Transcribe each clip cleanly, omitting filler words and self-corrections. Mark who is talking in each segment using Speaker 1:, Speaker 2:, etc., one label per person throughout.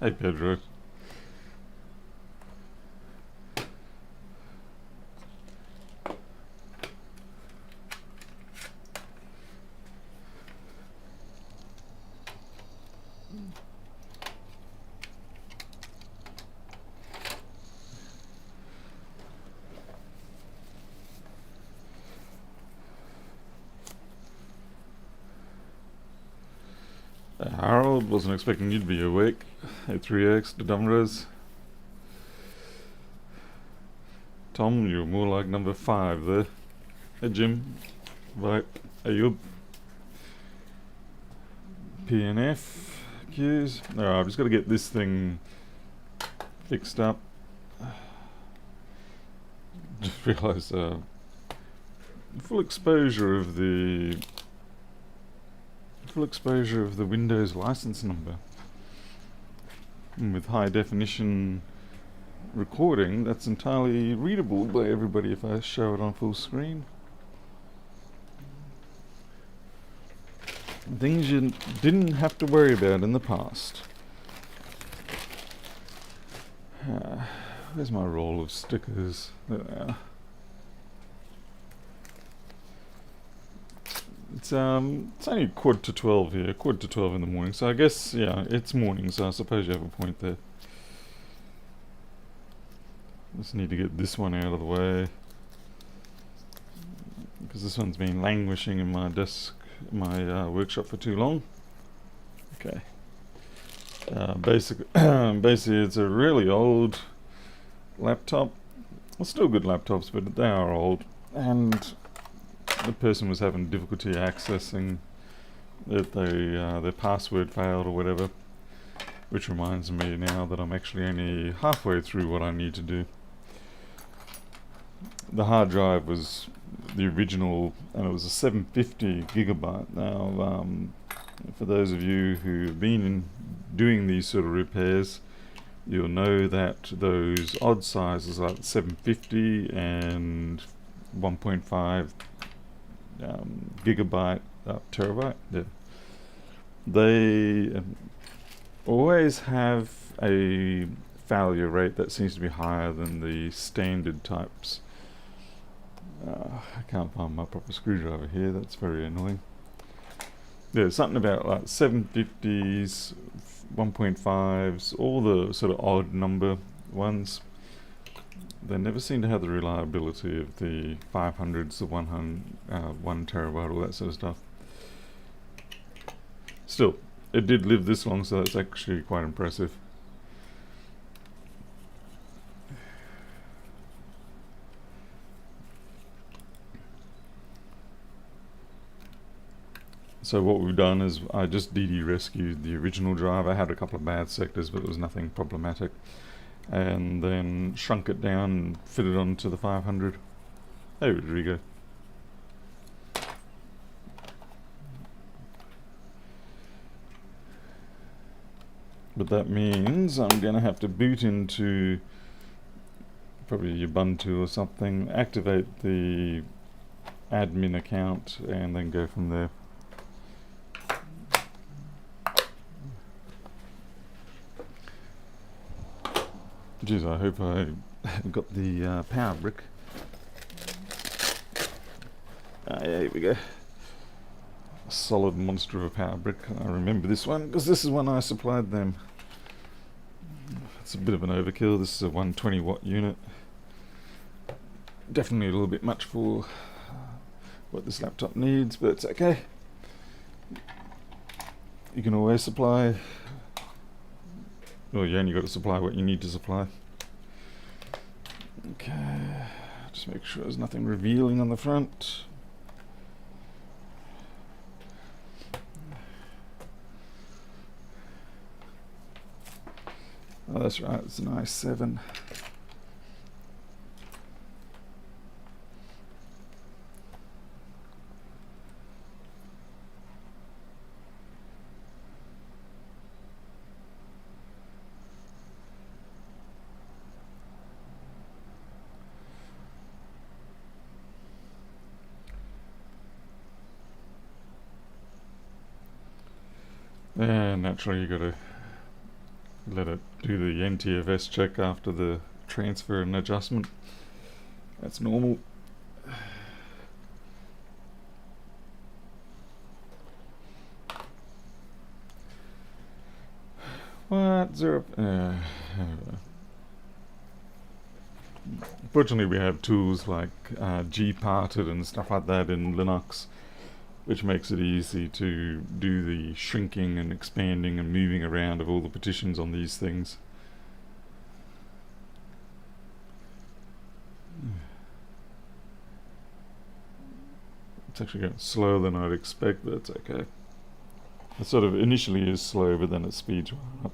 Speaker 1: Hey Pedro. Harold, wasn't expecting you to be awake. Hey 3X, the Dumras. Tom, you're more like number 5 there. Hey Jim. Right. Ayub. PNF. Q's. Alright, I've just got to get this thing fixed up. Just realised full exposure of the Windows license number. And with high definition recording, that's entirely readable by everybody if I show it on full screen. Things you didn't have to worry about in the past. Where's my roll of stickers? There they are. It's only 11:45 here, 11:45 in the morning, so I guess, yeah, it's morning, so I suppose you have a point there. Just need to get this one out of the way, because this one's been languishing in my desk, my workshop for too long. Okay. Basically, it's a really old laptop. Well, still good laptops, but they are old, and the person was having difficulty accessing it. Their password failed or whatever, which reminds me now that I'm actually only halfway through what I need to do. The hard drive was the original, and it was a 750 gigabyte. Now, for those of you who have been doing these sort of repairs, you'll know that those odd sizes like 750 and 1.5 gigabyte, terabyte, they always have a failure rate that seems to be higher than the standard types. I can't find my proper screwdriver here, that's very annoying. There's something about like 750s, 1.5s, all the sort of odd number ones. They never seem to have the reliability of the 500s, the 1 terabyte, all that sort of stuff. Still, it did live this long, so that's actually quite impressive. So what we've done is I just DD rescued the original drive. I had a couple of bad sectors, but it was nothing problematic. And then shrunk it down and fit it onto the 500. Hey Rodrigo. But that means I'm going to have to boot into probably Ubuntu or something, activate the admin account, and then go from there. Geez, I hope I got the power brick. Yeah, here we go. A solid monster of a power brick. I remember this one because this is one I supplied them. It's a bit of an overkill. This is a 120 watt unit. Definitely a little bit much for what this laptop needs, but it's okay. You can always supply. Well, you only got to supply what you need to supply. Okay, just make sure there's nothing revealing on the front. Oh, that's right, it's an i7. And naturally you got to let it do the NTFS check after the transfer and adjustment. That's normal. What? Zero. Fortunately, we have tools like gparted and stuff like that in Linux, which makes it easy to do the shrinking and expanding and moving around of all the partitions on these things. It's actually going slower than I'd expect, but it's okay. It sort of initially is slow, but then it speeds right up.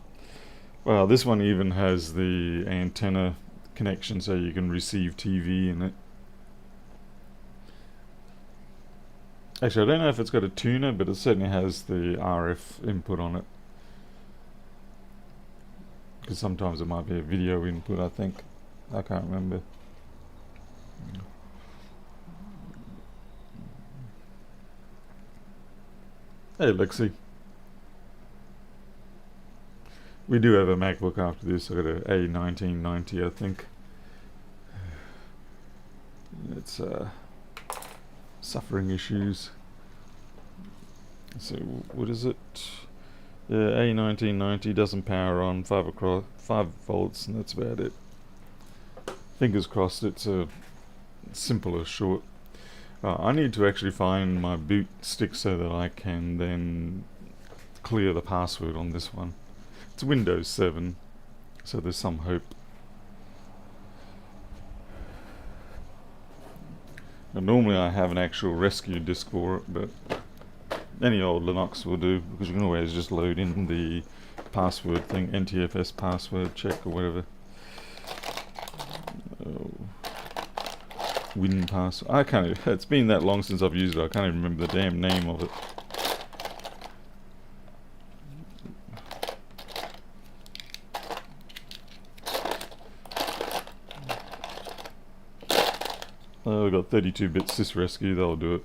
Speaker 1: Well, this one even has the antenna connection, so you can receive TV in it. Actually, I don't know if it's got a tuner, but it certainly has the RF input on it. Because sometimes it might be a video input, I think. I can't remember. Hey, Lexi. We do have a MacBook after this. I've got a A1990, I think. It's suffering issues. So what is it? Yeah, A1990 doesn't power on 5 volts, and that's about it. Fingers crossed it's a simpler short. I need to actually find my boot stick so that I can then clear the password on this one. It's Windows 7, so there's some hope. Now, normally I have an actual rescue disk for it, but any old Linux will do, because you can always just load in the password thing, NTFS password check or whatever. Win password. I can't. It's been that long since I've used it. I can't even remember the damn name of it. We've got 32-bit sysrescue. That'll do it.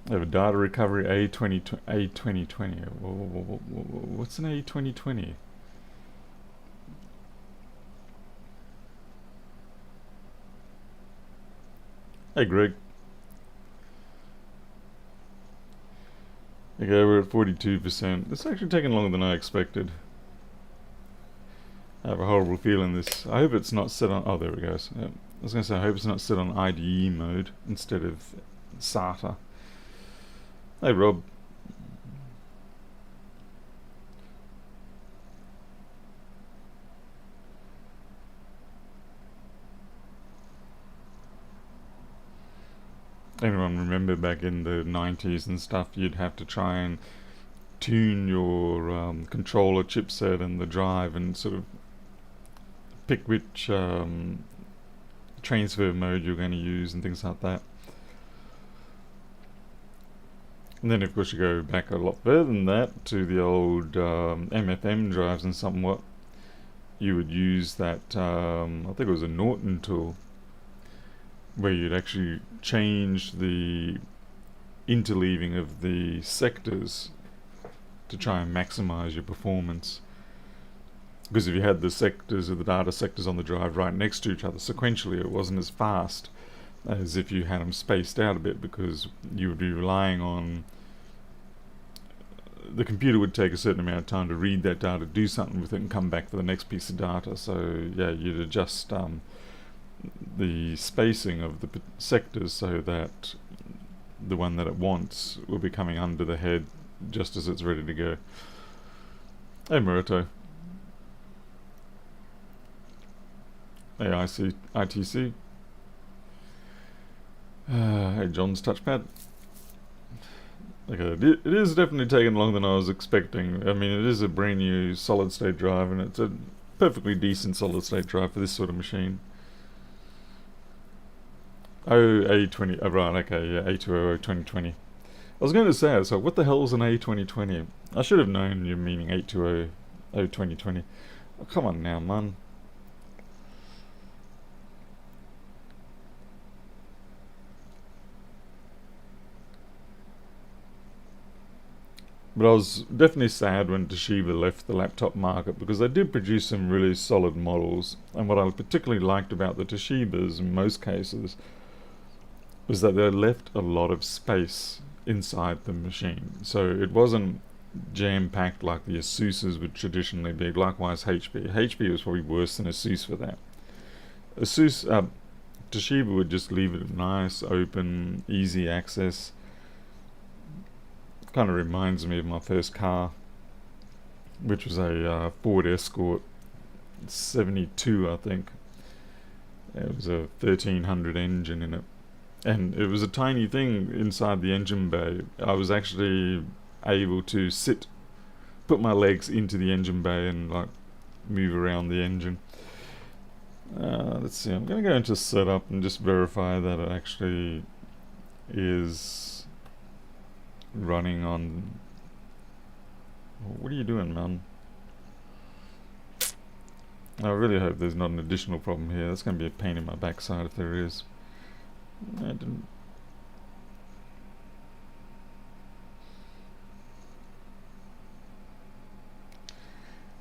Speaker 1: I have a data recovery A2020. What's an A2020? Hey, Greg. Okay, we're at 42%. It's actually taken longer than I expected. I have a horrible feeling this. I hope it's not set on. Oh, there it goes. Yeah. I was going to say, I hope it's not set on IDE mode instead of SATA. Hey, Rob. Anyone remember back in the 90s and stuff, you'd have to try and tune your controller chipset and the drive and sort of pick which transfer mode you're going to use and things like that. And then of course you go back a lot further than that to the old MFM drives and somewhat. You would use that, I think it was a Norton tool, where you'd actually change the interleaving of the sectors to try and maximize your performance. Because if you had the sectors of the data sectors on the drive right next to each other sequentially, it wasn't as fast as if you had them spaced out a bit, because you would be relying on the computer would take a certain amount of time to read that data, do something with it, and come back for the next piece of data. So yeah, you'd adjust the spacing of the sectors so that the one that it wants will be coming under the head just as it's ready to go. Hey, Murito. Hey, ITC. Hey, John's touchpad. Okay, it is definitely taking longer than I was expecting. I mean, it is a brand new solid state drive, and it's a perfectly decent solid state drive for this sort of machine. Oh, A20, oh, right, okay, yeah, A200 2020. I was going to say, so what the hell is an A2020? I should have known you're meaning 820 2020. Oh, come on now, man. But I was definitely sad when Toshiba left the laptop market because they did produce some really solid models. And what I particularly liked about the Toshibas in most cases was that they left a lot of space inside the machine. So it wasn't jam packed like the Asus's would traditionally be. Likewise, HP. HP was probably worse than Asus for that. Asus, Toshiba would just leave it nice, open, easy access. Kind of reminds me of my first car, which was a Ford Escort 72, I think. It was a 1300 engine in it. And it was a tiny thing inside the engine bay. I was actually able to put my legs into the engine bay and like move around the engine. Let's see, I'm going to go into setup and just verify that it actually is running on... What are you doing, man? I really hope there's not an additional problem here. That's going to be a pain in my backside if there is. I didn't...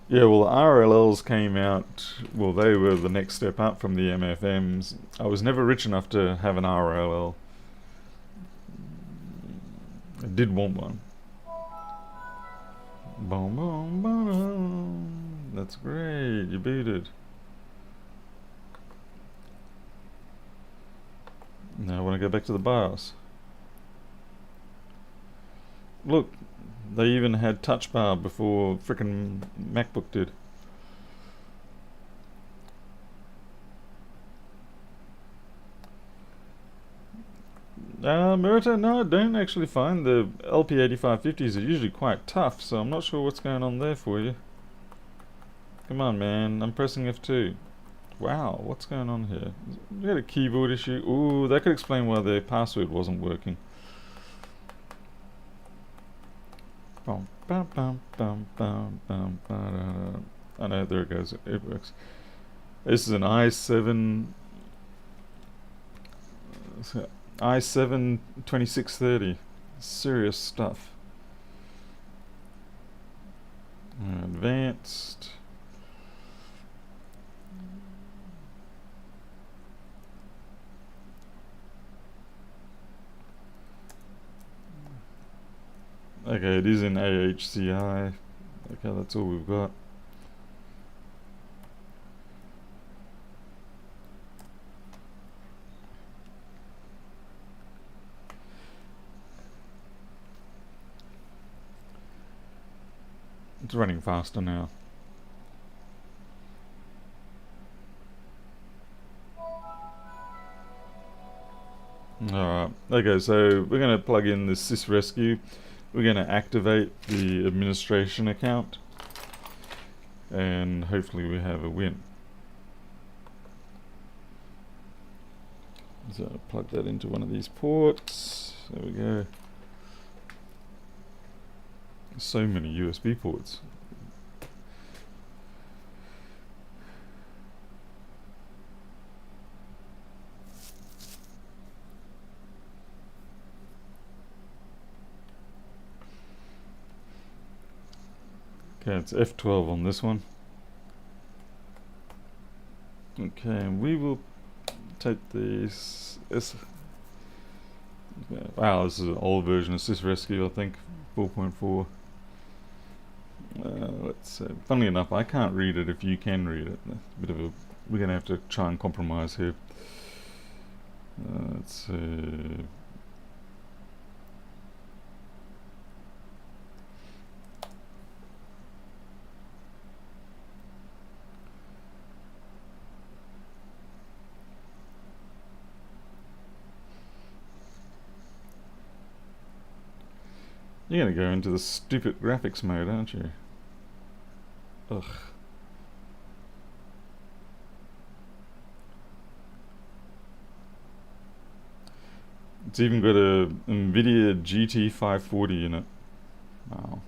Speaker 1: Yeah, well, the RLLs came out, well, they were the next step up from the MFMs. I was never rich enough to have an RLL. I did want one. Boom, boom, boom. That's great, you booted. Now I want to go back to the BIOS. Look, they even had touch bar before frickin' MacBook did. Merita, no, I don't actually find the LP8550s are usually quite tough, so I'm not sure what's going on there for you. Come on, man, I'm pressing F2. Wow, what's going on here? We got a keyboard issue. Ooh, that could explain why their password wasn't working. Bum, bum, bum, bum, bum, bum, bum, oh no, there it goes. It works. This is an i7 i7 2630. Serious stuff. Advanced. Okay, it is in AHCI. Okay, that's all we've got. It's running faster now. Alright, okay, so we're going to plug in the sysrescue. We're going to activate the administration account, and hopefully we have a win. So plug that into one of these ports. There we go. So many USB ports. Okay, it's F12 on this one. Okay, and we will take this. Wow, this is an old version of sysrescue, I think, 4.4. Let's see. Funnily enough, I can't read it if you can read it. We're going to have to try and compromise here. Let's see. You're going to go into the stupid graphics mode, aren't you? Ugh. It's even got a NVIDIA GT540 in it. Wow.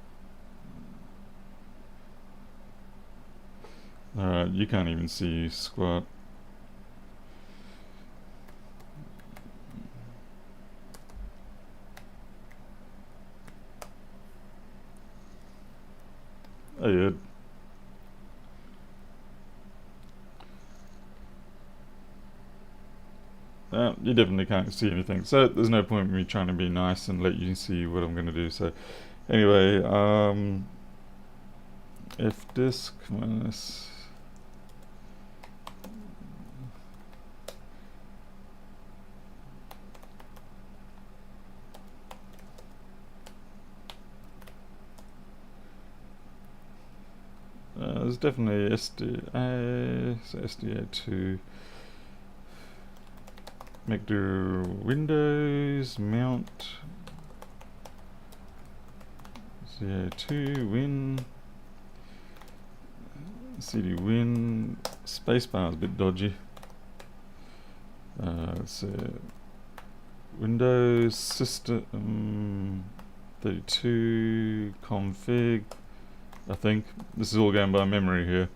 Speaker 1: Alright, you can't even see squat. yeah. You definitely can't see anything, so there's no point in me trying to be nice and let you see what I'm going to do. So anyway, F disk minus there's definitely SDA, so SDA2 make do Windows mount SDA2 win CD win spacebar is a bit dodgy. Let's see, Windows system 32 config. I think this is all going by memory here,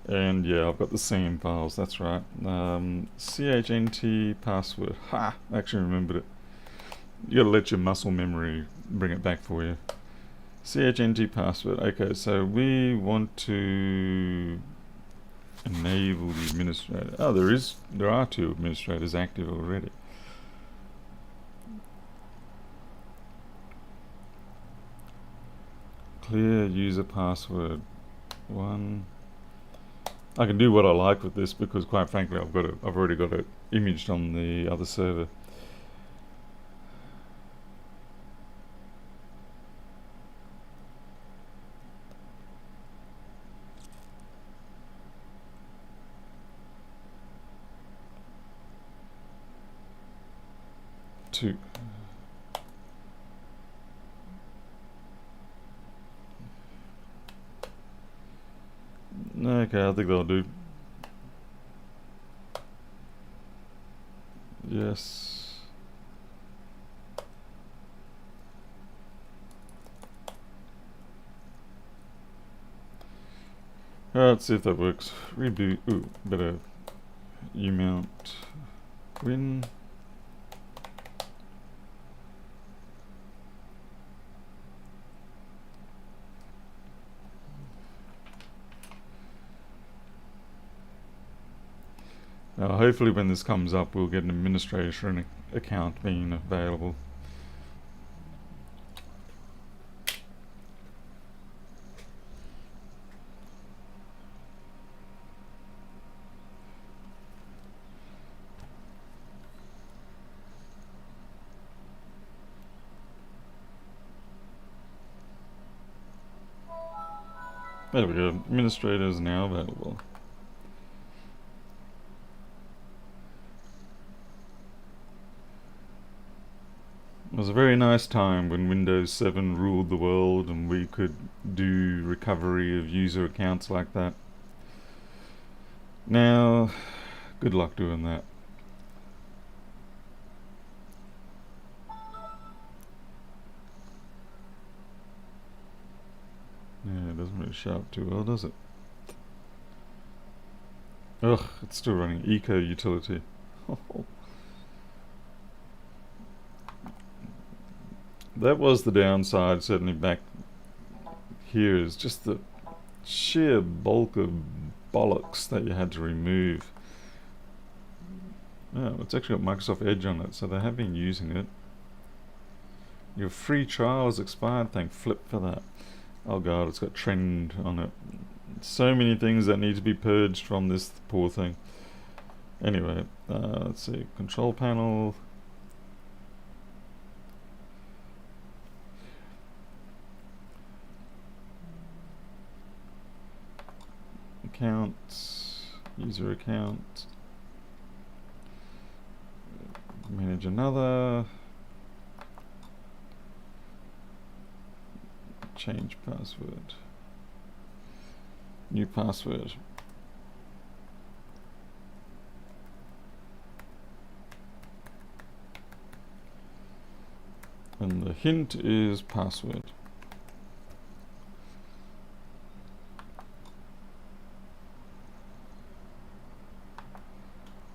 Speaker 1: and yeah, I've got the same files. That's right. CHNT password. Ha! I actually remembered it. You gotta let your muscle memory bring it back for you. CHNT password. Okay, so we want to enable the administrator. Oh, there are 2 administrators active already. Clear user password 1. I can do what I like with this because, quite frankly, I've already got it imaged on the other server. Two. Okay, I think that'll do. Yes. Let's see if that works. Reboot. Ooh, better umount win. Now, hopefully when this comes up, we'll get an administrator account being available. There we go. Administrator is now available. It was a very nice time when Windows 7 ruled the world and we could do recovery of user accounts like that. Now, good luck doing that. Yeah, it doesn't really show up too well, does it? Ugh, it's still running eco utility. That was the downside, certainly back here, is just the sheer bulk of bollocks that you had to remove. Oh, it's actually got Microsoft Edge on it, so they have been using it. Your free trial has expired, thank Flip for that. Oh god, it's got trend on it. So many things that need to be purged from this poor thing. Anyway, let's see, control panel. Accounts, user account, manage another, change password, new password. And the hint is password.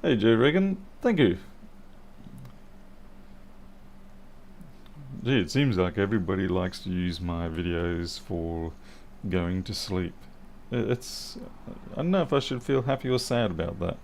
Speaker 1: Hey Joe Regan, thank you. Gee, it seems like everybody likes to use my videos for going to sleep. It's... I don't know if I should feel happy or sad about that.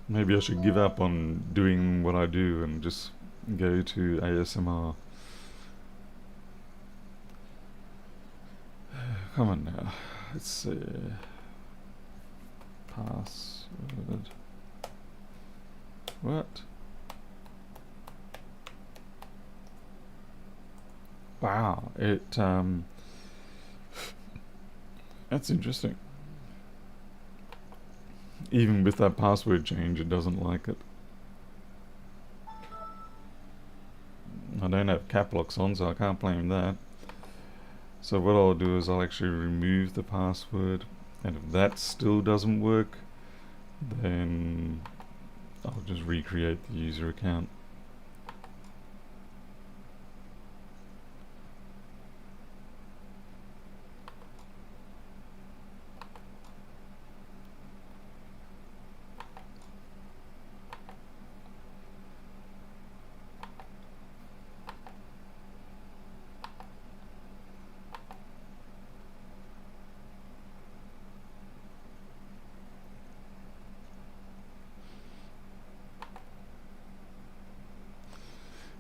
Speaker 1: Maybe I should give up on doing what I do and just go to ASMR. Come on now. Let's see. Password. What? Wow, that's interesting. Even with that password change, it doesn't like it. I don't have cap locks on, so I can't blame that. So what I'll do is I'll actually remove the password, and if that still doesn't work, then I'll just recreate the user account.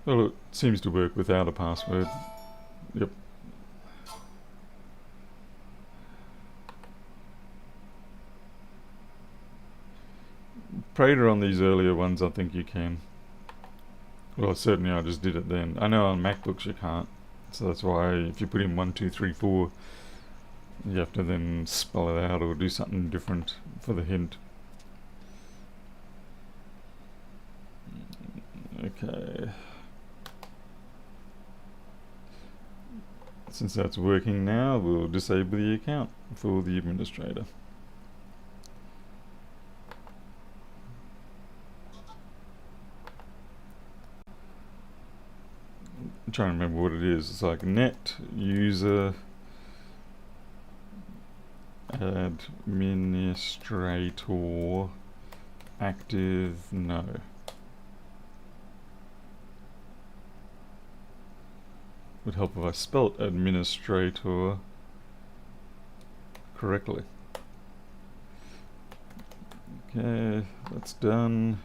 Speaker 1: Well, it seems to work without a password. Yep. Prater on these earlier ones, I think you can. Well, certainly I just did it then. I know on MacBooks you can't. So that's why if you put in 1, 2, 3, 4, you have to then spell it out or do something different for the hint. Okay. Since that's working now, we'll disable the account for the administrator. I'm trying to remember what it is. It's like net user administrator active no. Would help if I spelt administrator correctly. Okay, that's done.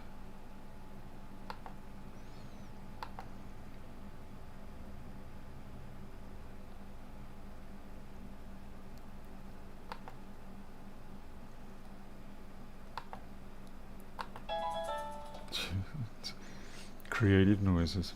Speaker 1: Creative noises.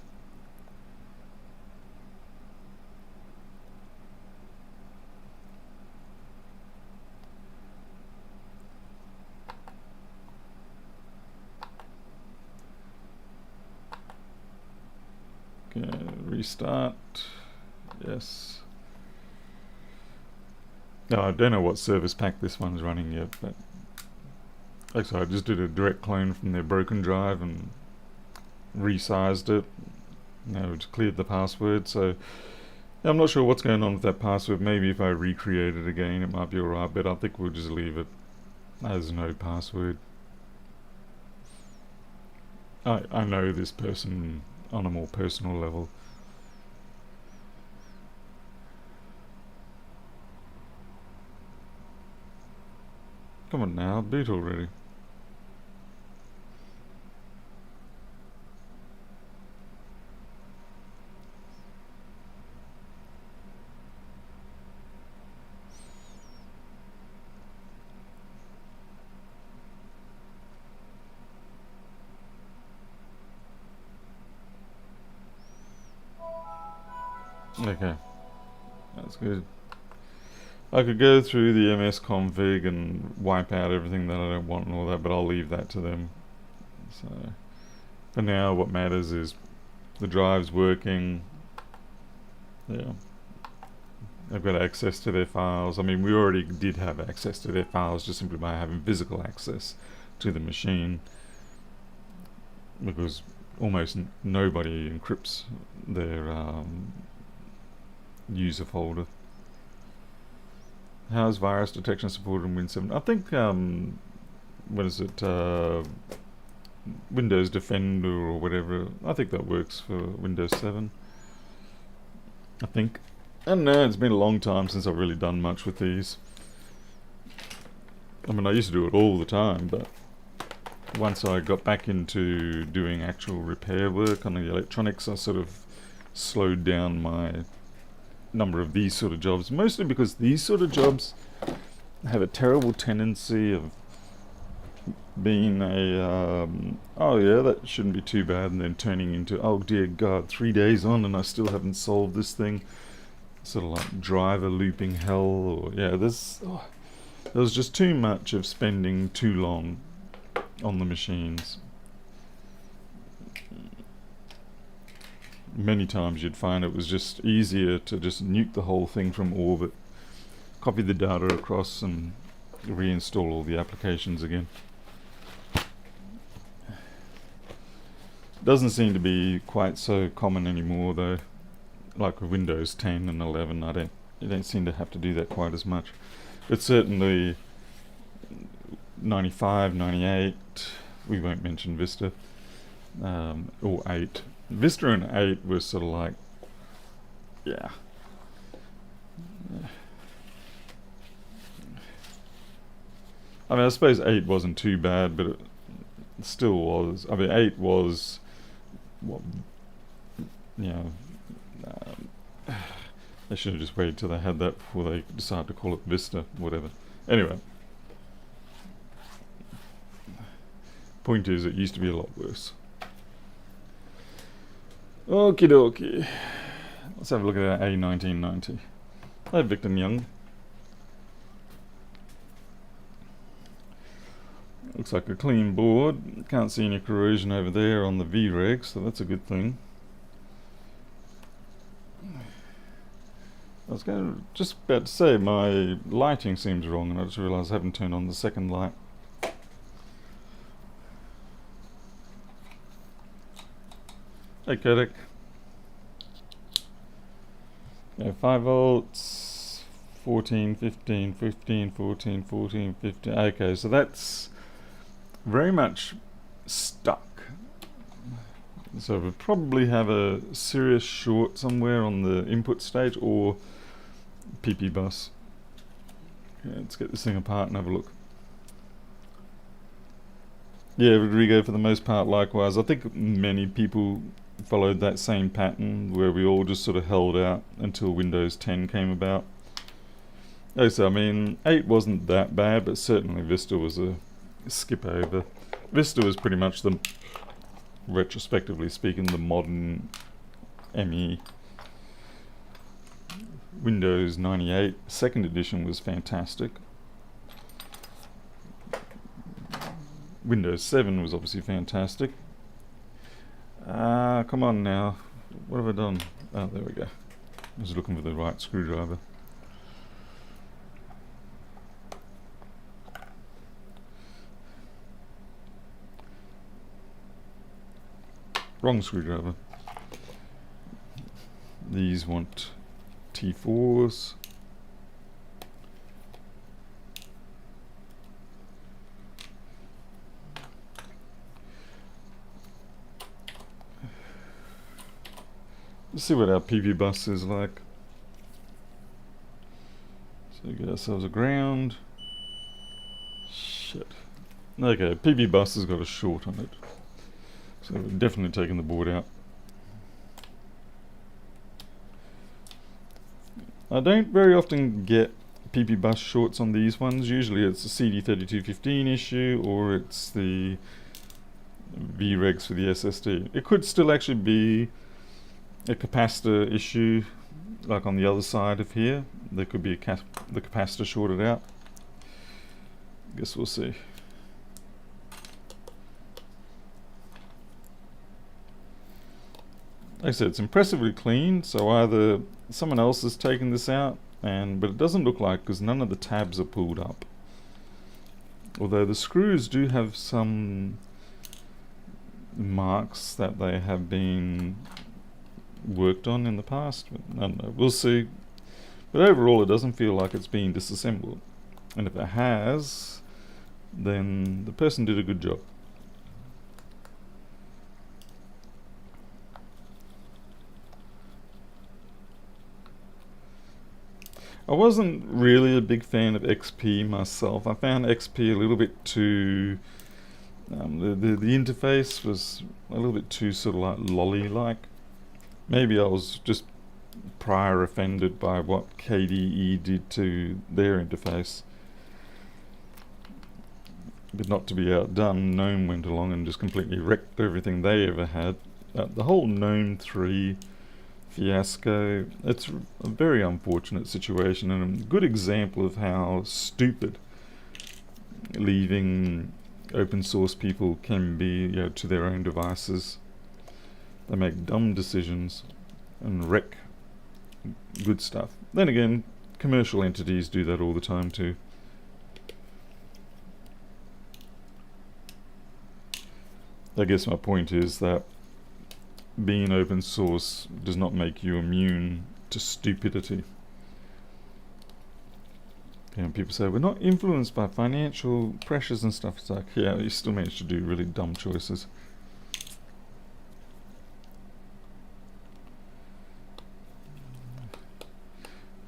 Speaker 1: Okay, restart. Yes. No, I don't know what service pack this one's running yet, but actually I just did a direct clone from their broken drive and resized it. Now it's cleared the password, so I'm not sure what's going on with that password. Maybe if I recreate it again it might be alright, but I think we'll just leave it as no password. I know this person on a more personal level. Come on now, boot already. Okay, that's good. I could go through the MS config and wipe out everything that I don't want and all that, but I'll leave that to them. So, for now what matters is the drive's working. Yeah. They've got access to their files. I mean, we already did have access to their files just simply by having physical access to the machine. Because almost nobody encrypts their user folder. How's virus detection supported in Win 7? I think, what is it, Windows Defender or whatever, I think that works for Windows 7. I think. I don't know, it's been a long time since I've really done much with these. I mean, I used to do it all the time, but once I got back into doing actual repair work on the electronics, I sort of slowed down my number of these sort of jobs, mostly because these sort of jobs have a terrible tendency of being a oh yeah, that shouldn't be too bad, and then turning into, oh dear god, 3 days on and I still haven't solved this thing. Sort of like driver looping hell, or yeah, there was just too much of spending too long on the machines. Many times you'd find it was just easier to just nuke the whole thing from orbit, copy the data across and reinstall all the applications again. Doesn't seem to be quite so common anymore though. Like with Windows 10 and 11, you don't seem to have to do that quite as much. But certainly 95, 98, we won't mention Vista, or 8. Vista and 8 were sort of like, yeah. I mean, I suppose 8 wasn't too bad, but it still was. I mean, 8 was, what, you know, they should have just waited till they had that before they decided to call it Vista, whatever. Anyway, point is, it used to be a lot worse. Okie dokie. Let's have a look at our A1990. Hi, Victor Young. Looks like a clean board. Can't see any corrosion over there on the V-Reg, so that's a good thing. I was just about to say my lighting seems wrong, and I just realised I haven't turned on the second light. Hey Kodak. Yeah, 5 volts, 14, 15, 15, 14, 14, 15. Okay, so that's very much stuck. So we'll probably have a serious short somewhere on the input stage or PP bus. Okay, let's get this thing apart and have a look. Yeah, Rodrigo, for the most part likewise. I think many people followed that same pattern where we all just sort of held out until Windows 10 came about. Oh, so I mean, 8 wasn't that bad, but certainly Vista was a skip over. Vista was pretty much the, retrospectively speaking, the modern ME. Windows 98 second edition was fantastic. Windows 7 was obviously fantastic. Come on now. What have I done? Oh, there we go. I was looking for the right screwdriver. Wrong screwdriver. These want T4s. Let's see what our PV bus is like. So we get ourselves a ground. Shit. Okay, PV bus has got a short on it. So we're definitely taking the board out. I don't very often get PP bus shorts on these ones. Usually it's a CD3215 issue or it's the V-Regs for the SSD. It could still actually be a capacitor issue, like on the other side of here. There could be the capacitor shorted out. Guess we'll see. Like I said, it's impressively clean, so either someone else has taken this out, but it doesn't look like, because none of the tabs are pulled up. Although the screws do have some marks that they have been worked on in the past. I don't know, we'll see. But overall it doesn't feel like it's been disassembled. And if it has, then the person did a good job. I wasn't really a big fan of XP myself. I found XP a little bit too... the interface was a little bit too sort of like lolly-like. Maybe I was just prior offended by what KDE did to their interface. But not to be outdone, GNOME went along and just completely wrecked everything they ever had. The whole GNOME 3 fiasco, it's a very unfortunate situation and a good example of how stupid leaving open source people can be, to their own devices. They make dumb decisions and wreck good stuff. Then again, commercial entities do that all the time too. I guess my point is that being open source does not make you immune to stupidity. People say, we're not influenced by financial pressures and stuff. It's like, yeah, you still manage to do really dumb choices.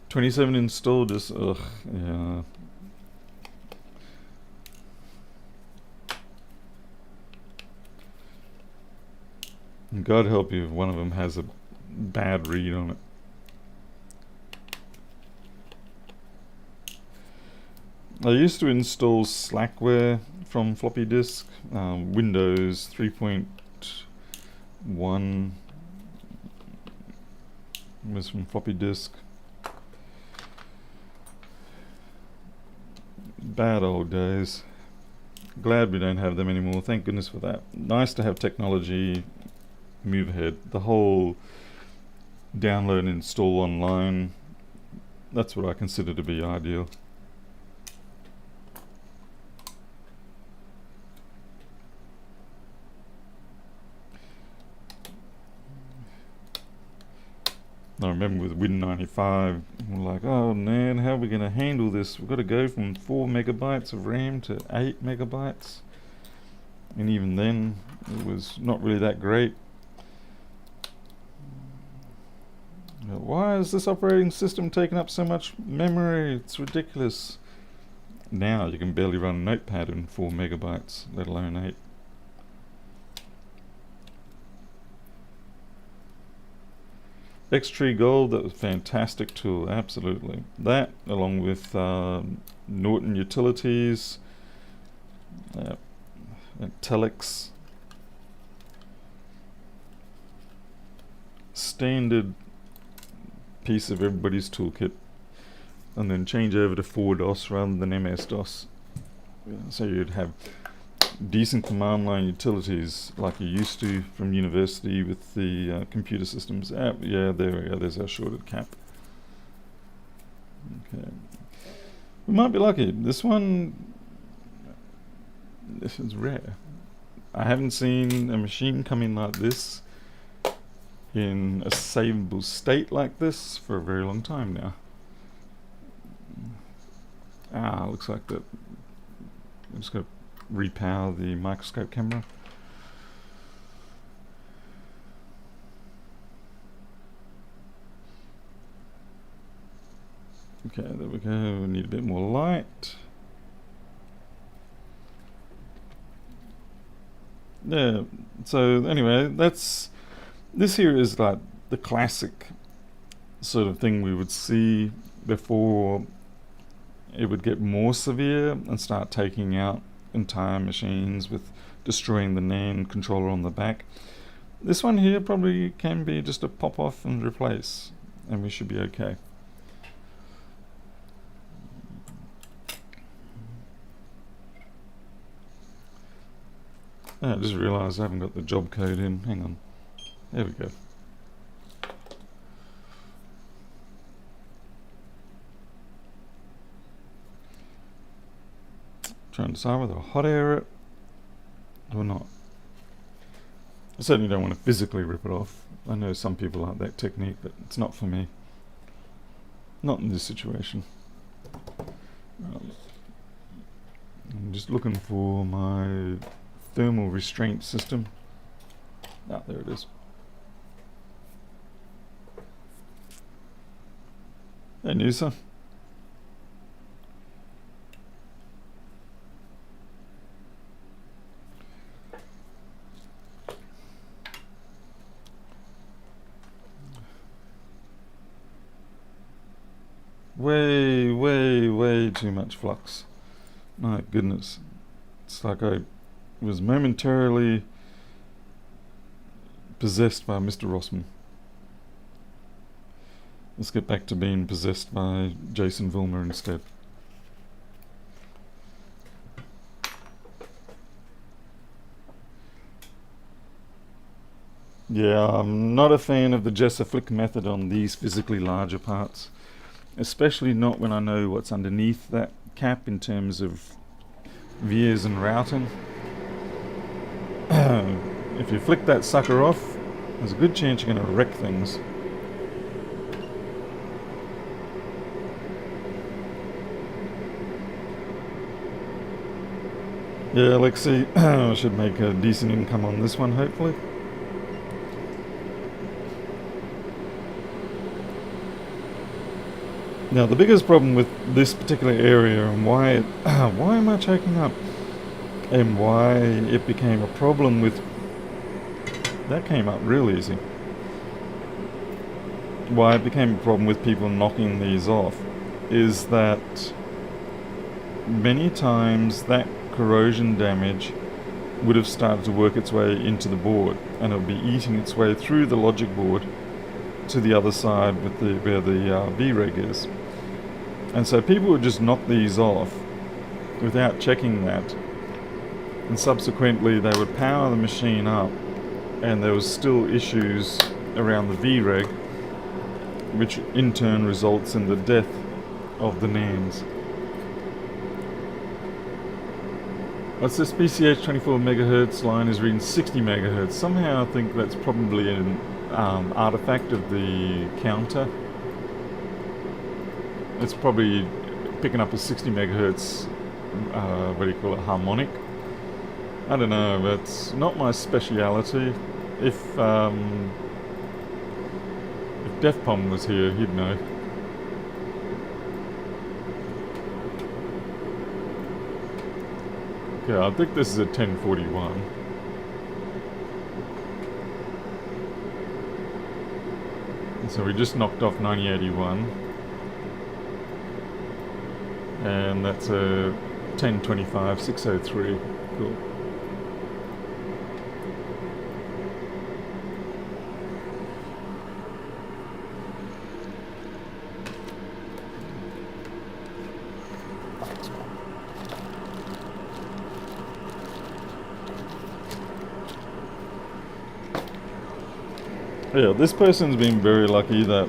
Speaker 1: "27 installed is, ugh, yeah. And God help you if one of them has a bad read on it. I used to install Slackware from floppy disk. Windows 3.1 was from floppy disk. Bad old days. Glad we don't have them anymore. Thank goodness for that. Nice to have technology move ahead. The whole download and install online, that's what I consider to be ideal. I remember with Win95, we're like, oh man, how are we going to handle this? We've got to go from 4 megabytes of RAM to 8 megabytes. And even then, it was not really that great. Why is this operating system taking up so much memory? It's ridiculous. Now you can barely run Notepad in 4 megabytes, let alone 8. Xtree Gold, that was a fantastic tool, absolutely. That, along with Norton Utilities, Telex, standard piece of everybody's toolkit, and then change over to 4DOS rather than MS-DOS. So you'd have decent command line utilities like you used to from university with the computer systems. Yeah, there we go, there's our shorted cap. Okay. We might be lucky. This is rare. I haven't seen a machine come in like this in a savable state like this for a very long time now. Looks like that. I'm just going to repower the microscope camera. Okay, there we go. We need a bit more light. Yeah, so anyway, this here is like the classic sort of thing we would see before it would get more severe and start taking out entire machines with destroying the NAND controller on the back. This one here probably can be just a pop off and replace, and we should be okay. I just realised I haven't got the job code in. Hang on. There we go. Trying to decide whether I hot air it or not. I certainly don't want to physically rip it off. I know some people like that technique, but it's not for me. Not in this situation. I'm just looking for my thermal restraint system. Ah, there it is. Hey, Noosa. Way too much flux. My goodness. It's like I was momentarily possessed by Mr. Rossman. Let's get back to being possessed by Jason Vilmer instead. Yeah, I'm not a fan of the Jesser flick method on these physically larger parts. Especially not when I know what's underneath that cap in terms of vias and routing. If you flick that sucker off, there's a good chance you're going to wreck things. Yeah, let's see. I should make a decent income on this one, hopefully. Now, the biggest problem with this particular area and why am I choking up? And why it became a problem with... That came up real easy. Why it became a problem with people knocking these off is that many times that corrosion damage would have started to work its way into the board, and it would be eating its way through the logic board to the other side with where the V-reg is. And so people would just knock these off without checking that, and subsequently they would power the machine up and there was still issues around the V-reg, which in turn results in the death of the NANDs. What's this? BCH 24 megahertz line is reading 60 megahertz. Somehow I think that's probably an artifact of the counter. It's probably picking up a 60 megahertz, what do you call it, harmonic. I don't know, that's not my speciality. If Defpom was here, he'd know. Okay, I think this is a 1041. So we just knocked off 9081. And that's a 1025 603. Cool. Yeah, this person's been very lucky that,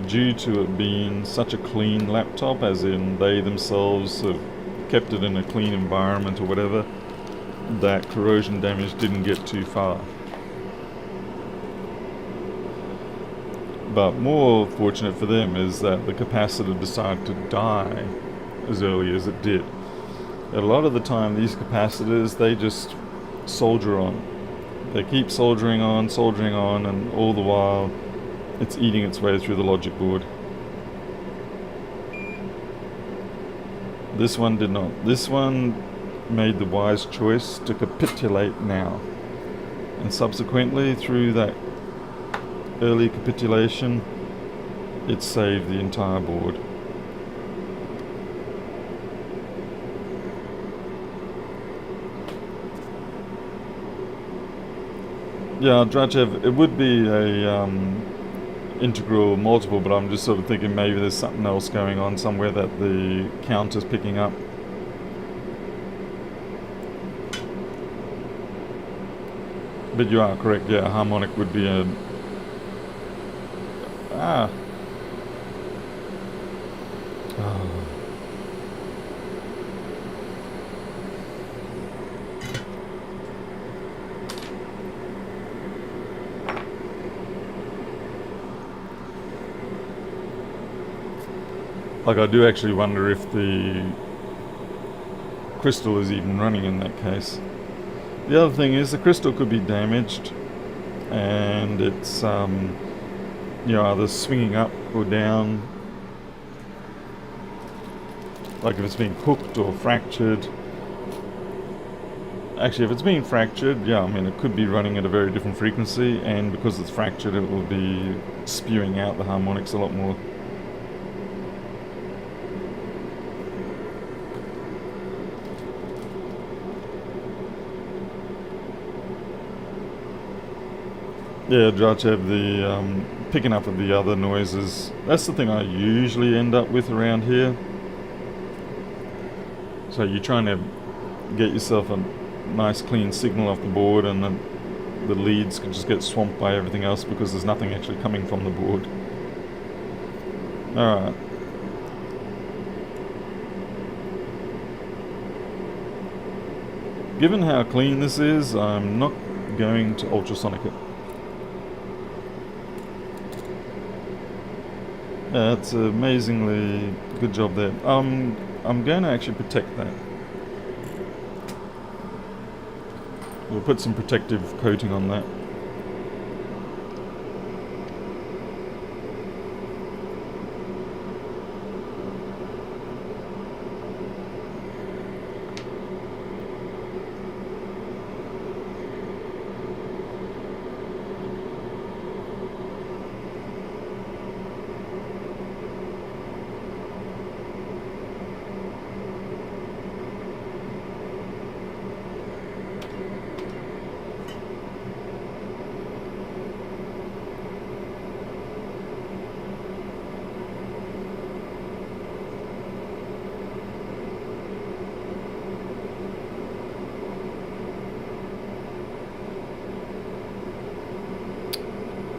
Speaker 1: due to it being such a clean laptop, as in they themselves have kept it in a clean environment or whatever, that corrosion damage didn't get too far. But more fortunate for them is that the capacitor decided to die as early as it did. A lot of the time these capacitors, they just soldier on. They keep soldiering on, and all the while it's eating its way through the logic board. This one did not. This one made the wise choice to capitulate now. And subsequently, through that early capitulation, it saved the entire board. Yeah, Drachev, it would be a integral multiple, but I'm just sort of thinking maybe there's something else going on somewhere that the counter's picking up. But you are correct, yeah, harmonic would be a... Oh. Like, I do actually wonder if the crystal is even running in that case. The other thing is the crystal could be damaged, and it's either swinging up or down. Like if it's being hooked or fractured. Actually, if it's being fractured, yeah, I mean, it could be running at a very different frequency, and because it's fractured, it will be spewing out the harmonics a lot more. Yeah, Judge, have the picking up of the other noises. That's the thing I usually end up with around here. So you're trying to get yourself a nice clean signal off the board, and then the leads could just get swamped by everything else because there's nothing actually coming from the board. Alright. Given how clean this is, I'm not going to ultrasonic it. Yeah, that's an amazingly good job there. I'm going to actually protect that. We'll put some protective coating on that.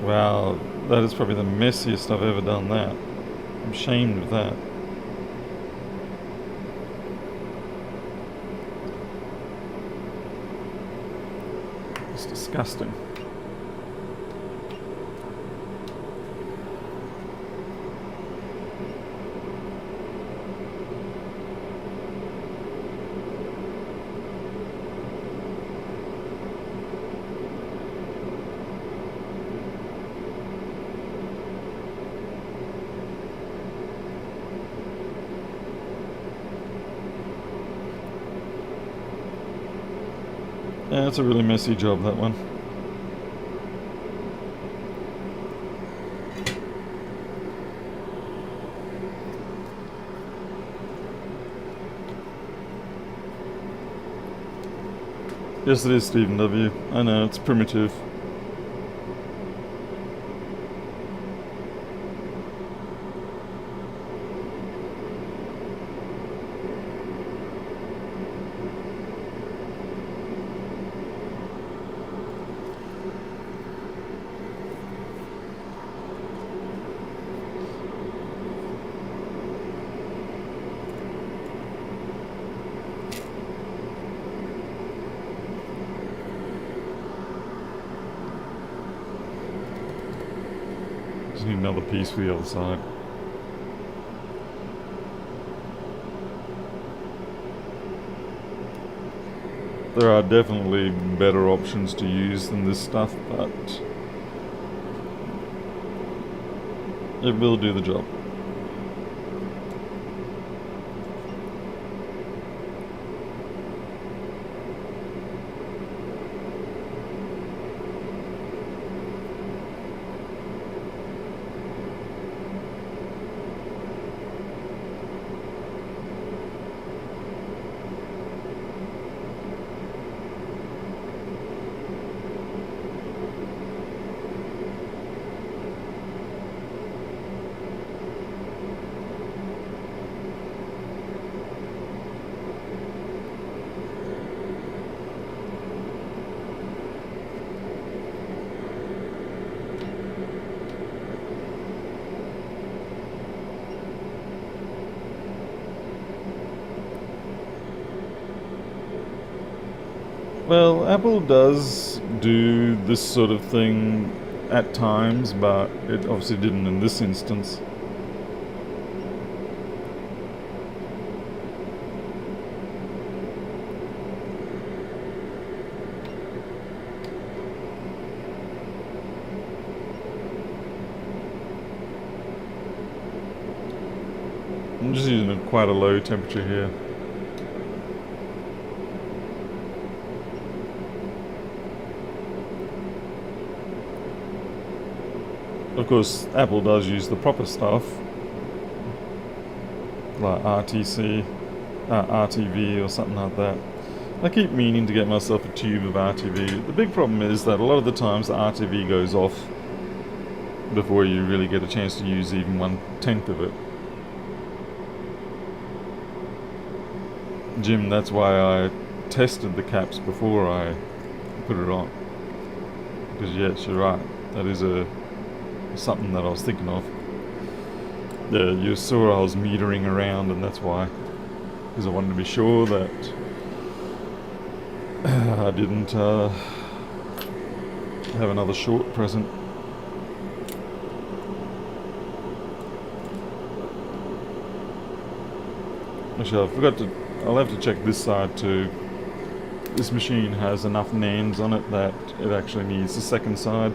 Speaker 1: Wow, that is probably the messiest I've ever done that. I'm ashamed of that. It's disgusting. Yeah, it's a really messy job, that one. Yes, it is Stephen W. I know, it's primitive. Just need another piece for the other side. There are definitely better options to use than this stuff, but it will do the job. Well, Apple does do this sort of thing at times, but it obviously didn't in this instance. I'm just using quite a low temperature here. Of course, Apple does use the proper stuff, like RTV or something like that. I keep meaning to get myself a tube of RTV. The big problem is that a lot of the times the RTV goes off before you really get a chance to use even 1/10 of it. Jim, that's why I tested the caps before I put it on. Because yes, you're right. That is something that I was thinking of. Yeah, you saw I was metering around, and that's why. Because I wanted to be sure that I didn't have another short present. Actually, I forgot to. I'll have to check this side too. This machine has enough NANDs on it that it actually needs the second side.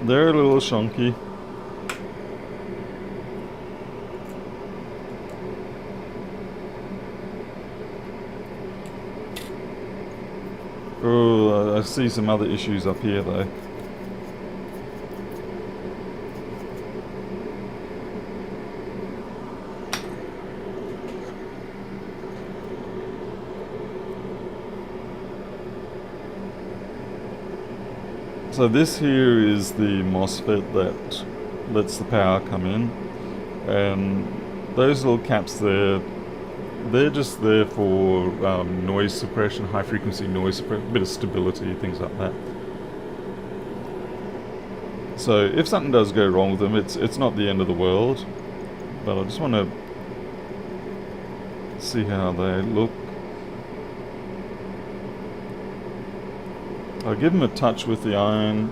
Speaker 1: They're a little chunky. Oh, I see some other issues up here though. So this here is the MOSFET that lets the power come in, and those little caps there, they're just there for noise suppression, high frequency noise suppression, a bit of stability, things like that. So if something does go wrong with them, it's not the end of the world, but I just want to see how they look. I'll give them a touch with the iron.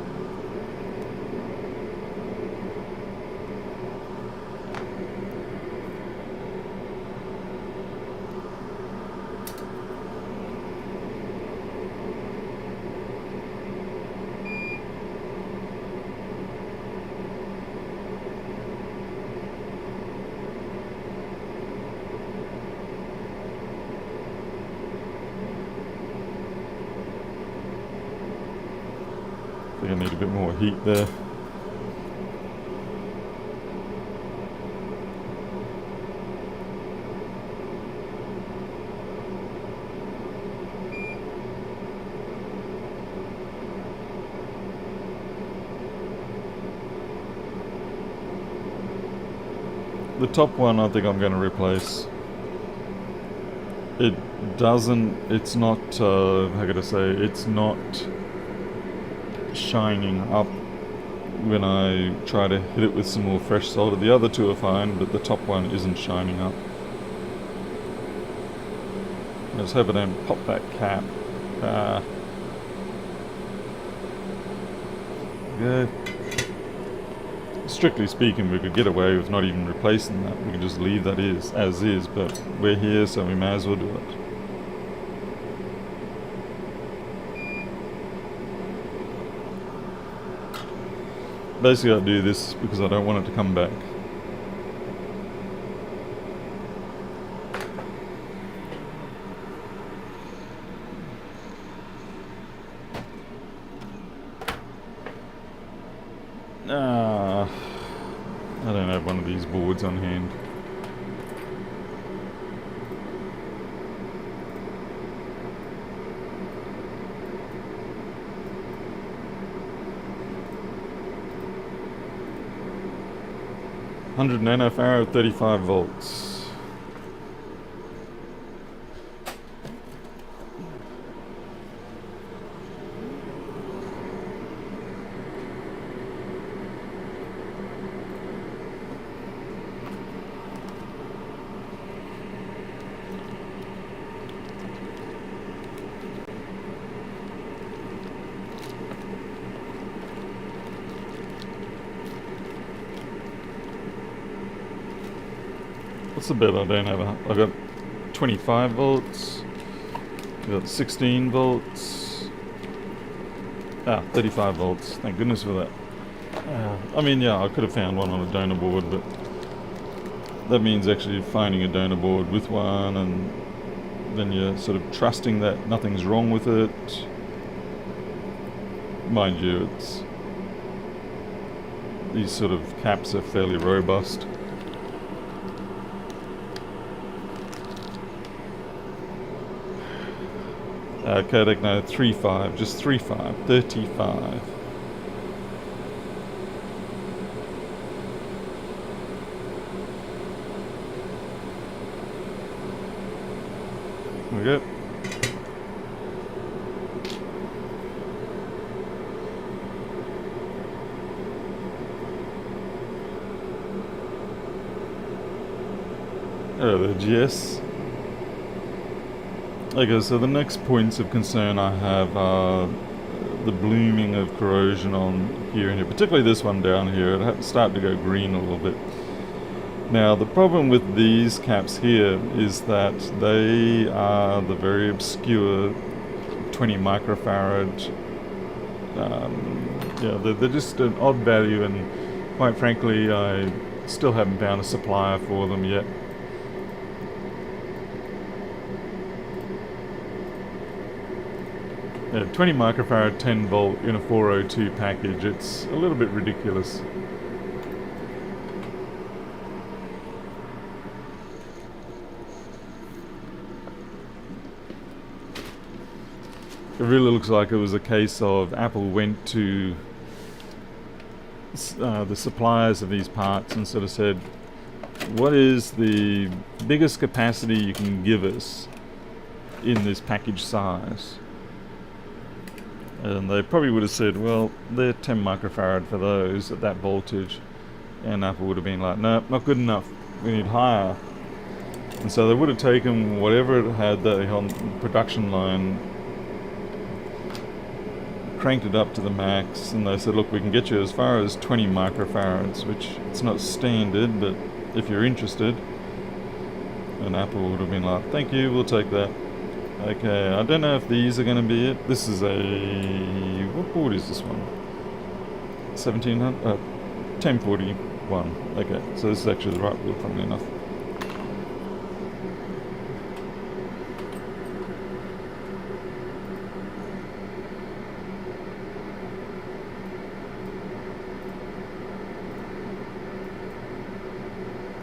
Speaker 1: I think I need a bit more heat there. The top one I think I'm going to replace. It's not, how could I say, it's not shining up when I try to hit it with some more fresh solder. The other two are fine, but the top one isn't shining up. I just hope I don't pop that cap. Yeah. Strictly speaking, we could get away with not even replacing that. We could just leave that as is, but we're here, so we may as well do it. Basically, I do this because I don't want it to come back. I don't have one of these boards on hand. $100 nanofarad, 35 volts. What's the bit I don't have? I've got 25 volts. I've got 16 volts. 35 volts. Thank goodness for that. I mean, yeah, I could have found one on a donor board, but that means actually finding a donor board with one, and then you're sort of trusting that nothing's wrong with it. Mind you, these sort of caps are fairly robust. Codec, no, 3.5, just 3.5, 35. There we go. The GS. Okay, so the next points of concern I have are the blooming of corrosion on here and here, particularly this one down here. It started to go green a little bit. Now, the problem with these caps here is that they are the very obscure 20 microfarad. They're just an odd value, and quite frankly, I still haven't found a supplier for them yet. 20 microfarad 10 volt in a 402 package, it's a little bit ridiculous. It really looks like it was a case of Apple went to the suppliers of these parts and sort of said, what is the biggest capacity you can give us in this package size? And they probably would have said, well, they're 10 microfarad for those at that voltage. And Apple would have been like, no, not good enough. We need higher. And so they would have taken whatever it had that on production line, cranked it up to the max, and they said, look, we can get you as far as 20 microfarads, which it's not standard, but if you're interested. And Apple would have been like, thank you, we'll take that. Okay, I don't know if these are going to be it. This is what board is this one? 1041. Okay, so this is actually the right board, funnily enough.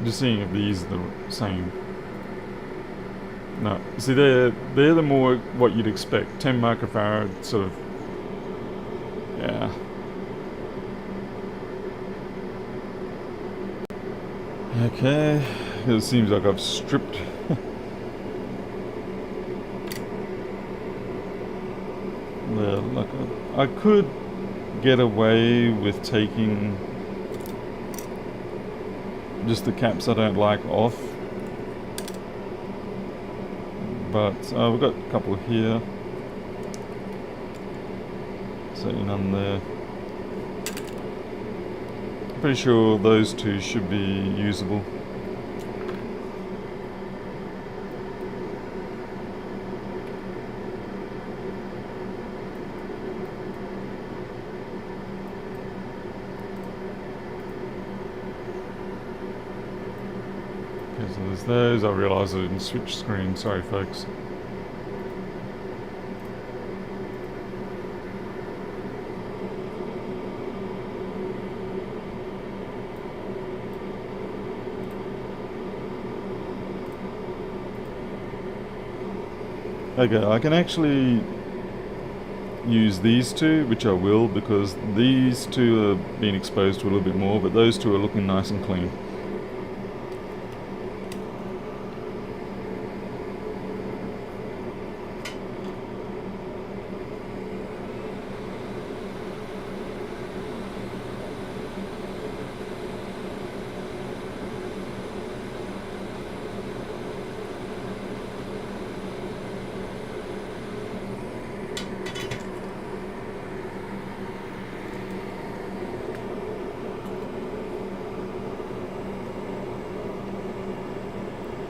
Speaker 1: Just seeing if these are the same. No, see, they're the more what you'd expect. 10 microfarad, sort of. Yeah. Okay, it seems like I've stripped. I could get away with taking just the caps I don't like off, but we've got a couple here, so none there. Pretty sure those two should be usable. Okay, so there's those. I realised I didn't switch screen. Sorry, folks. Okay, I can actually use these two, which I will, because these two are being exposed to a little bit more, but those two are looking nice and clean.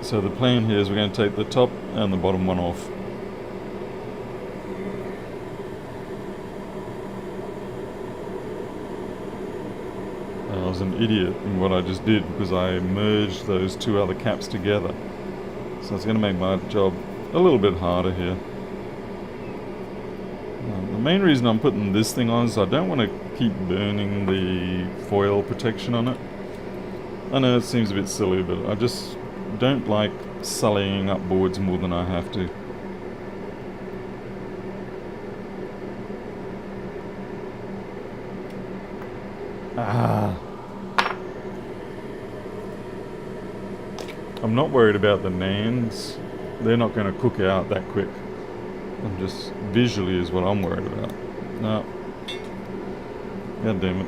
Speaker 1: So the plan here is we're going to take the top and the bottom one off. I was an idiot in what I just did because I merged those two other caps together. So it's going to make my job a little bit harder here. The main reason I'm putting this thing on is I don't want to keep burning the foil protection on it. I know it seems a bit silly, but I just don't like sullying up boards more than I have to. I'm not worried about the nans. They're not going to cook out that quick. I'm just visually is what I'm worried about. No. God damn it.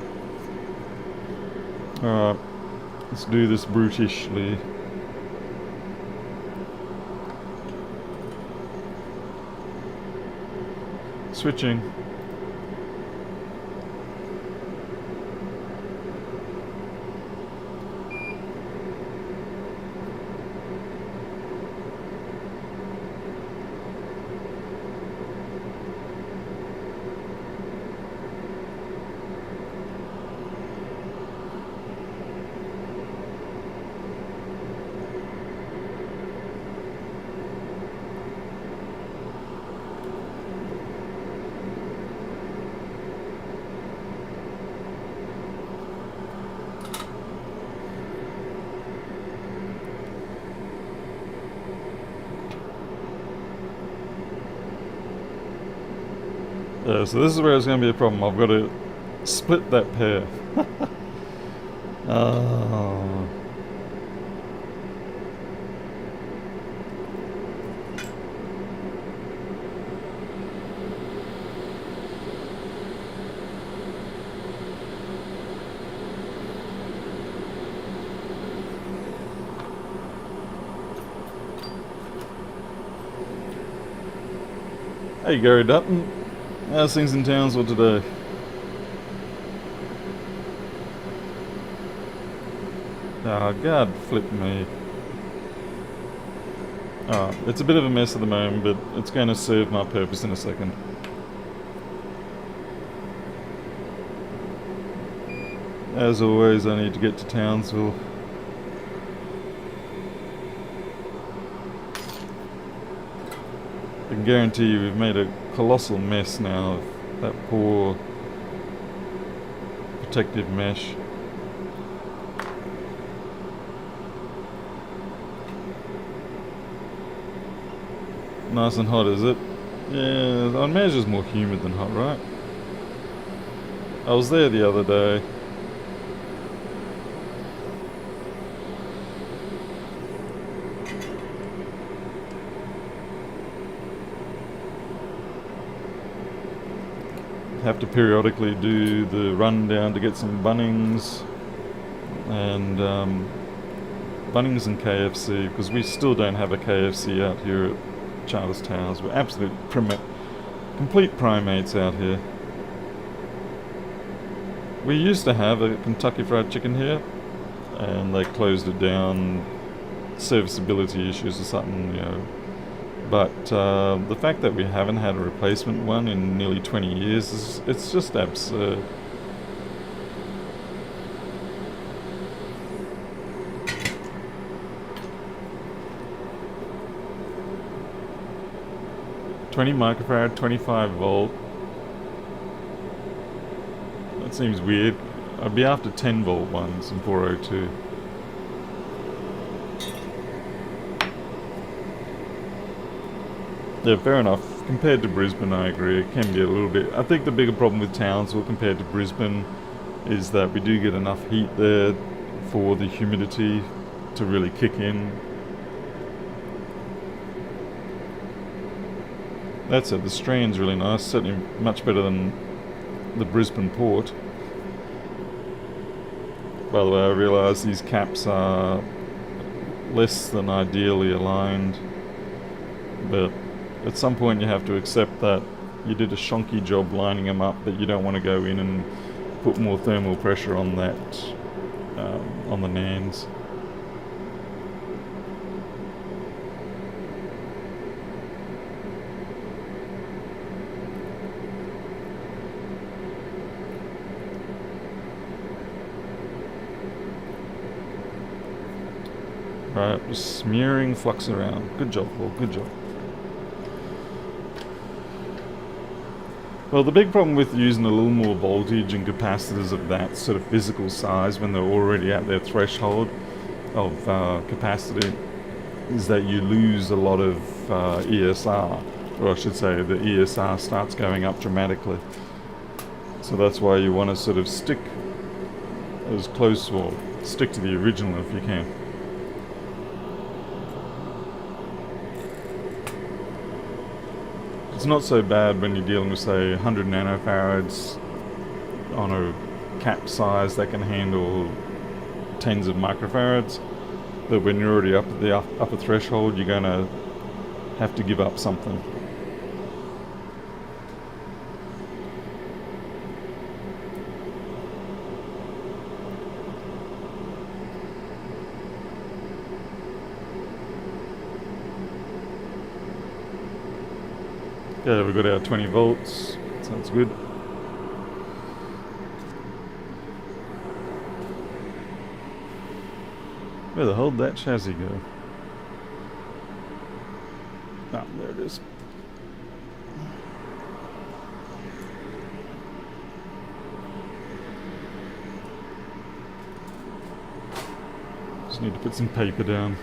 Speaker 1: Alright. Let's do this brutishly. Switching. Yeah, so this is where it's going to be a problem. I've got to split that pair. Oh. Hey Gary Dutton, how's things in Townsville today? Oh, God flip me. Oh, it's a bit of a mess at the moment, but it's going to serve my purpose in a second. As always, I need to get to Townsville. I can guarantee you we've made a colossal mess now of that poor protective mesh. Nice and hot, is it? Yeah, I imagine it's more humid than hot, right? I was there the other day. Have to periodically do the run down to get some Bunnings and Bunnings and KFC, because we still don't have a KFC out here at Charters Towers. We're absolute complete primates out here. We used to have a Kentucky Fried Chicken here, and they closed it down, serviceability issues or something, you know. But the fact that we haven't had a replacement one in nearly 20 years, it's just absurd. $20 microfarad, 25 volt. That seems weird. I'd be after 10 volt ones in 402. Yeah, fair enough. Compared to Brisbane, I agree. It can be a little bit... I think the bigger problem with Townsville compared to Brisbane is that we do get enough heat there for the humidity to really kick in. That said, the strain's really nice. Certainly much better than the Brisbane port. By the way, I realise these caps are less than ideally aligned, but at some point you have to accept that you did a shonky job lining them up, that you don't want to go in and put more thermal pressure on that, on the nans. Right, just smearing flux around. Good job, Paul, good job. Well, the big problem with using a little more voltage and capacitors of that sort of physical size when they're already at their threshold of capacity is that you lose a lot of ESR, or I should say the ESR starts going up dramatically. So that's why you want to sort of stick as close, or stick to the original if you can. It's not so bad when you're dealing with, say, 100 nanofarads on a cap size that can handle tens of microfarads. But when you're already up at the upper threshold, you're going to have to give up something. Yeah, we've got our 20 volts. Sounds good. Where the hell did that chassis go? Ah, there it is. Just need to put some paper down.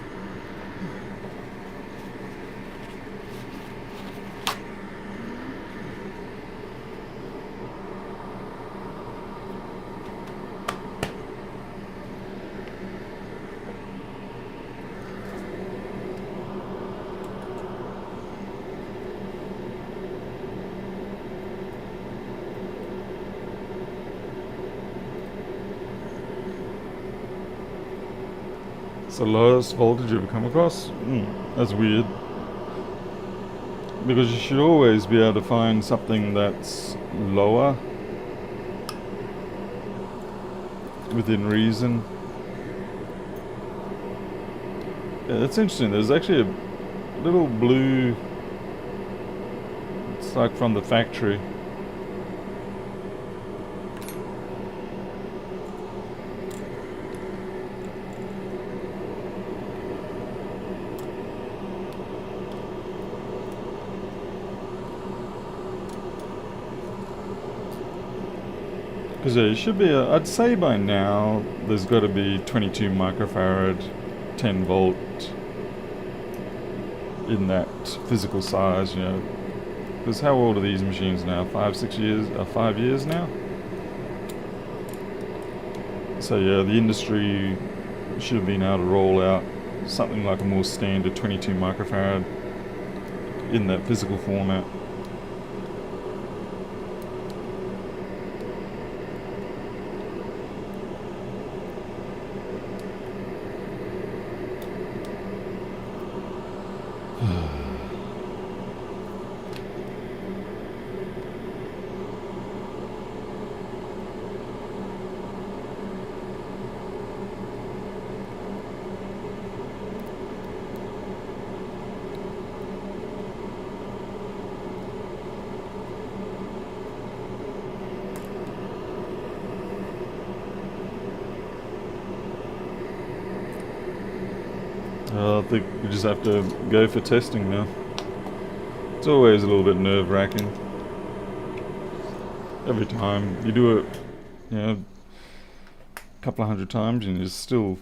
Speaker 1: It's the lowest voltage you've ever come across? That's weird. Because you should always be able to find something that's lower within reason. Yeah, that's interesting. There's actually a little blue, it's like from the factory. Because it should be, I'd say by now, there's got to be 22 microfarad, 10 volt in that physical size, you know. Because how old are these machines now? 5 years now? So yeah, the industry should have been able to roll out something like a more standard 22 microfarad in that physical format. I think we just have to go for testing now. It's always a little bit nerve-wracking. Every time you do it, you know, a couple of hundred times, and you still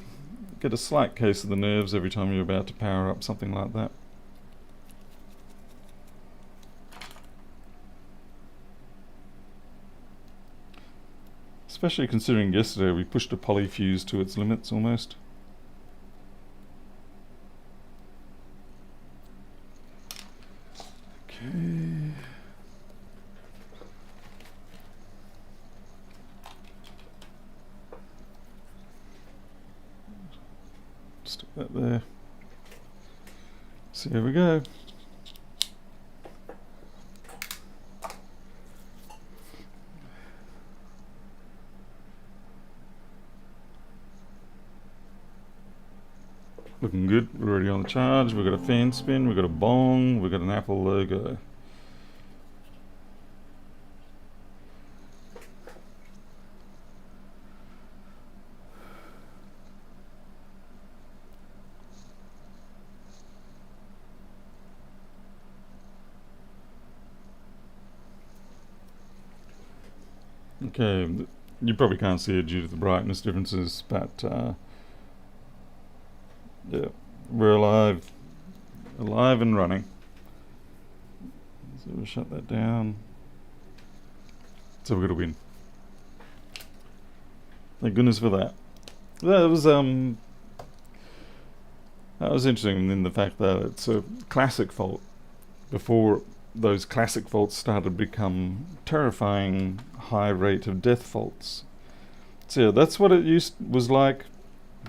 Speaker 1: get a slight case of the nerves every time you're about to power up something like that. Especially considering yesterday we pushed a polyfuse to its limits almost. Okay. Stick that there. So here we go. Looking good. We're already on the charge. We've got a fan spin. We've got a bong. We've got an Apple logo. Okay, you probably can't see it due to the brightness differences, but yeah, we're alive, alive and running. So we'll shut that down. So we're gonna win. Thank goodness for that. That was interesting in the fact that it's a classic fault. Before those classic faults started to become terrifying high rate of death faults. So yeah, that's what it was like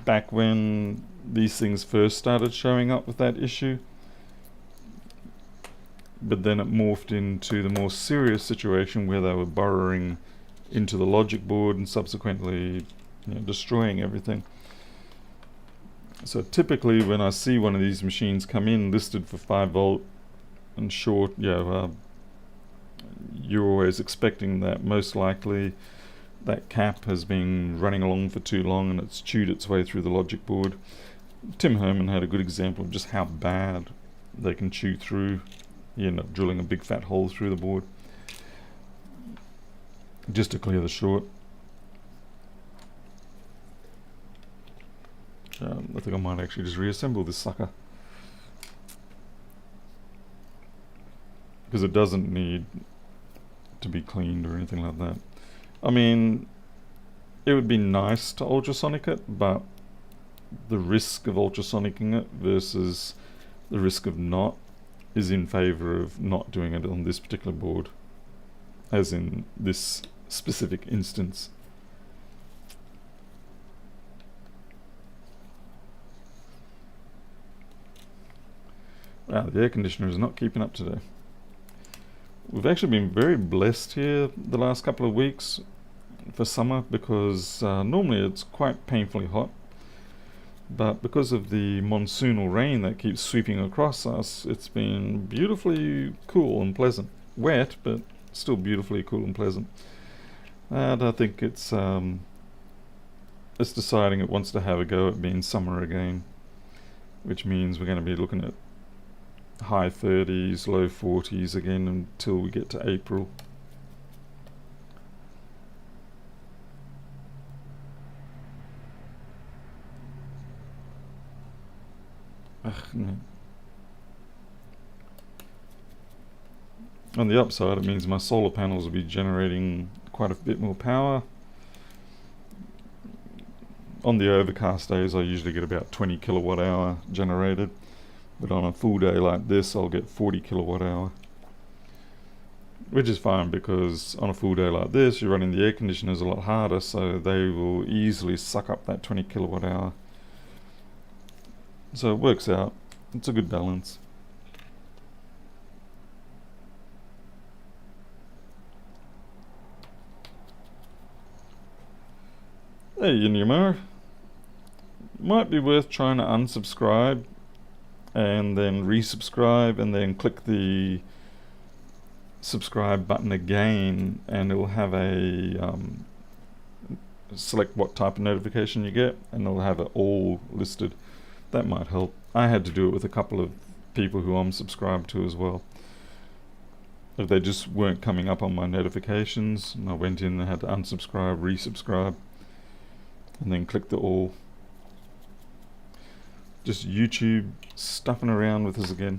Speaker 1: back when these things first started showing up with that issue. But then it morphed into the more serious situation where they were burrowing into the logic board and subsequently destroying everything. So typically when I see one of these machines come in listed for 5 volt and short, you're always expecting that most likely that cap has been running along for too long and it's chewed its way through the logic board. Tim Herman had a good example of just how bad they can chew through. You end up drilling a big fat hole through the board just to clear the short. I think I might actually just reassemble this sucker because it doesn't need to be cleaned or anything like that. I mean, it would be nice to ultrasonic it, but the risk of ultrasonicking it versus the risk of not is in favor of not doing it on this particular board, as in this specific instance. Wow, the air conditioner is not keeping up today. We've actually been very blessed here the last couple of weeks for summer because normally it's quite painfully hot, but because of the monsoonal rain that keeps sweeping across us, it's been beautifully cool and pleasant. Wet, but still beautifully cool and pleasant. And I think it's deciding it wants to have a go at being summer again, which means we're going to be looking at high 30s, low 40s again until we get to April. No. On the upside, it means my solar panels will be generating quite a bit more power. On the overcast days, I usually get about 20 kilowatt hour generated, but on a full day like this, I'll get 40 kilowatt hour, which is fine because on a full day like this, you're running the air conditioners a lot harder, so they will easily suck up that 20 kilowatt hour. So it works out. It's a good balance. Hey, Yinimar. Might be worth trying to unsubscribe and then resubscribe and then click the subscribe button again, and it will have a select what type of notification you get, and it'll have it all listed. That might help. I had to do it with a couple of people who I'm subscribed to as well. If they just weren't coming up on my notifications, and I went in and had to unsubscribe, resubscribe, and then click the all. Just YouTube stuffing around with us again.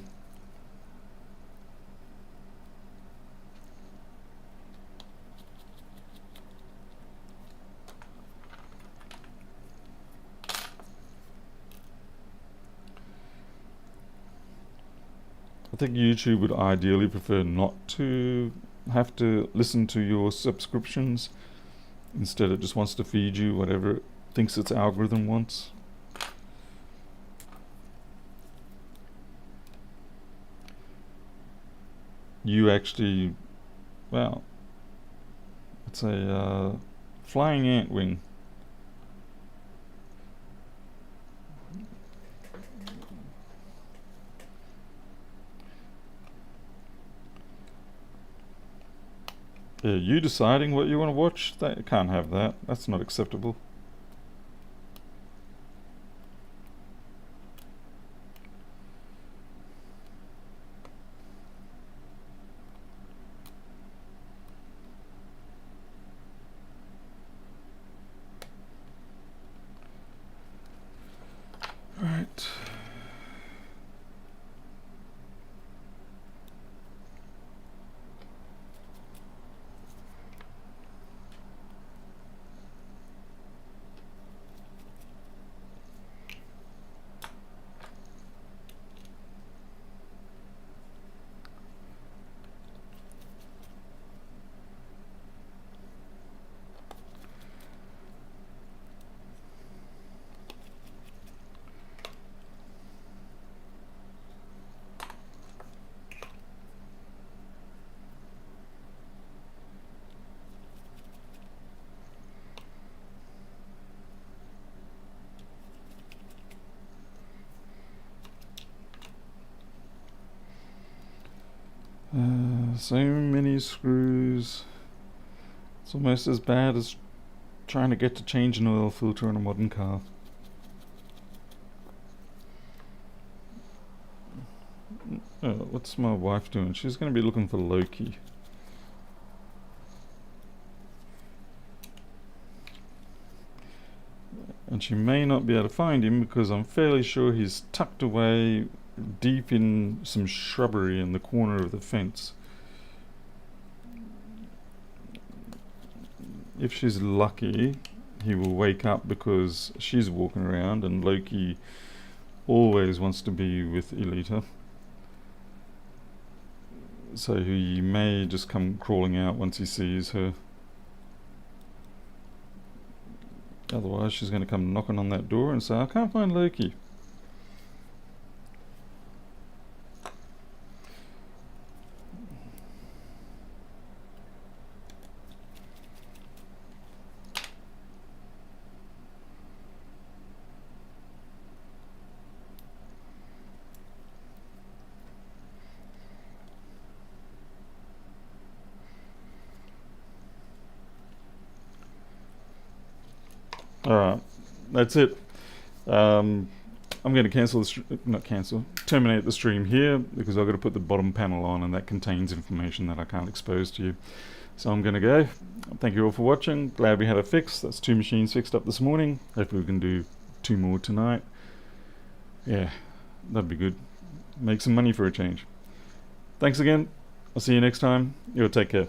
Speaker 1: I think YouTube would ideally prefer not to have to listen to your subscriptions. Instead, it just wants to feed you whatever it thinks its algorithm wants. You actually, well, it's a flying ant wing. Yeah, you deciding what you want to watch? That can't have that. That's not acceptable. So many screws. It's almost as bad as trying to get to change an oil filter on a modern car. What's my wife doing? She's going to be looking for Loki. And she may not be able to find him because I'm fairly sure he's tucked away deep in some shrubbery in the corner of the fence. If she's lucky, he will wake up because she's walking around and Loki always wants to be with Elita. So he may just come crawling out once he sees her. Otherwise she's going to come knocking on that door and say, I can't find Loki. Alright, that's it. I'm going to terminate the stream here because I've got to put the bottom panel on and that contains information that I can't expose to you. So I'm going to go. Thank you all for watching. Glad we had a fix. That's 2 machines fixed up this morning. Hopefully we can do 2 more tonight. Yeah, that'd be good. Make some money for a change. Thanks again. I'll see you next time. You'll take care.